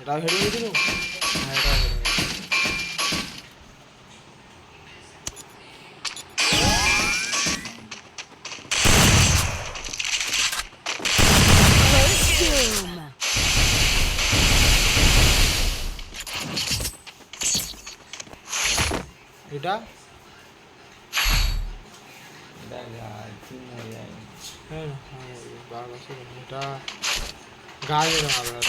এটা হেরে গেছিল। হ্যাঁ এটা হেরে গেছে। এটা হ্যাঁ এটা গায়ে মারবে।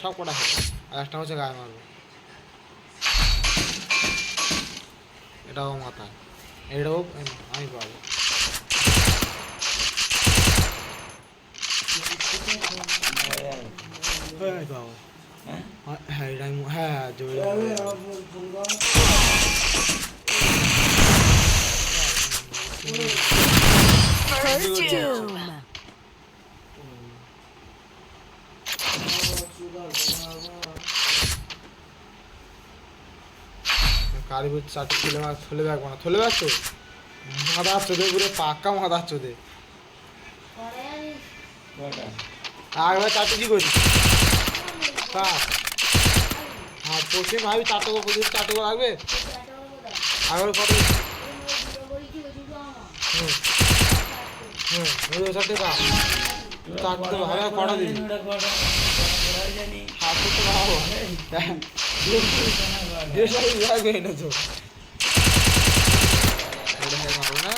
সব কটা হবে আর একটা হচ্ছে গায়ে মারবে। এটাও মাথা, এটাও আমি পারবো। হ্যাঁ এটা হ্যাঁ জোরে কারিগর চারটে থলে ব্যাগ বানা থলে ব্যাগ তো মাথা চোদে পুরো পাক্কা মাথা চোদে। আগেবার চারটে কি করি হ্যাঁ পশ্চিম ভাবি চারটে করে প্রতিদিন চারটে করে লাগবে। আগের কত চারটে কা চারটে ভাবে কটা দিবি হাত করতে ভাবো এনেছো মারো না।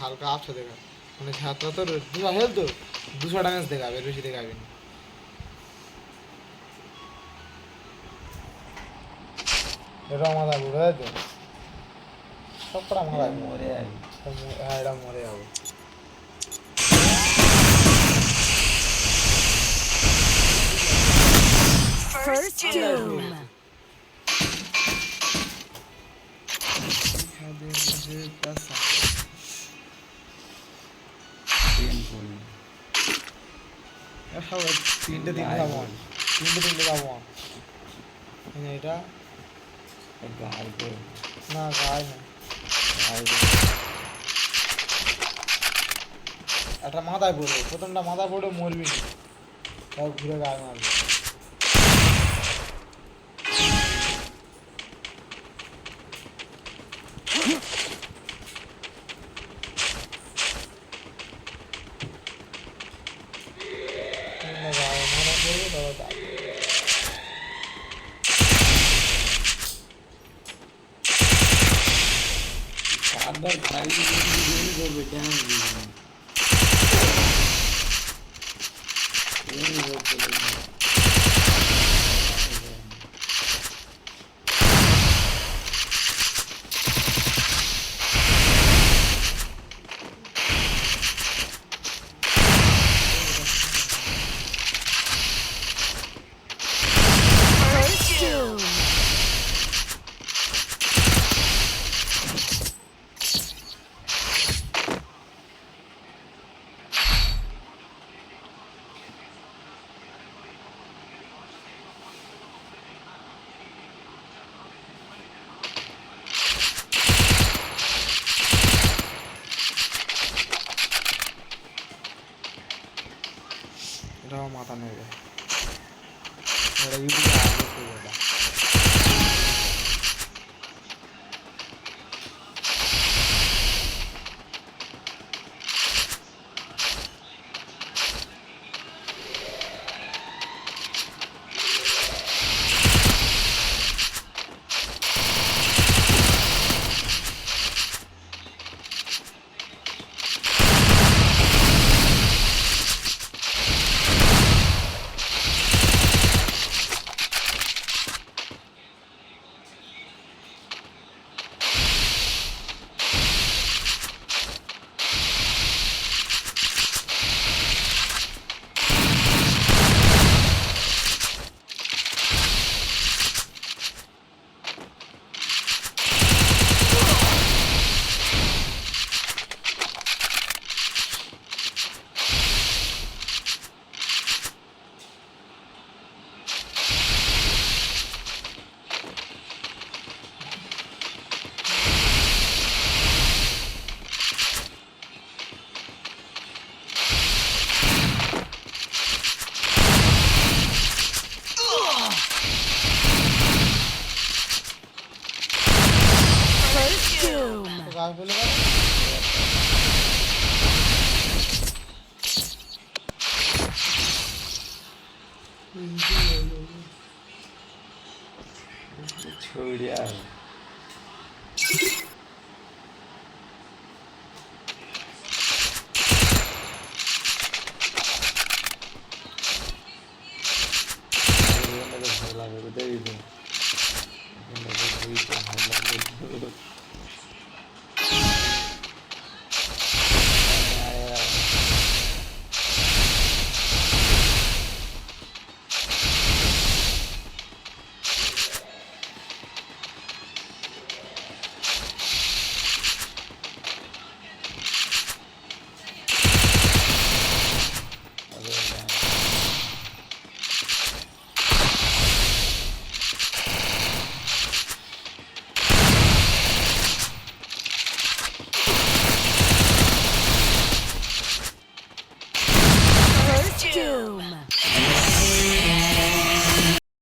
হালকা আপসা দেখা মানে ছাত্রা তো 200 হেলথ তো 200 ড্যামেজ দেখাবে, বেশি দেখাবে না। এটা আমাদের বুঝে তো সবটা আমাদের মরে যাবে। হ্যাঁ এটা মরে যাবে। First doom. তিনটে যাবো এটা না গায়ে না একটা মাথায় পড়বে, প্রথমটা মাথায় পড়ে মরবি না, তাও ঘুরে গায়ে মারবে। নেবে এটা ইউটিউবে আপলোড করবো এটা। তো গাছ বলে গেল ছড়িয়া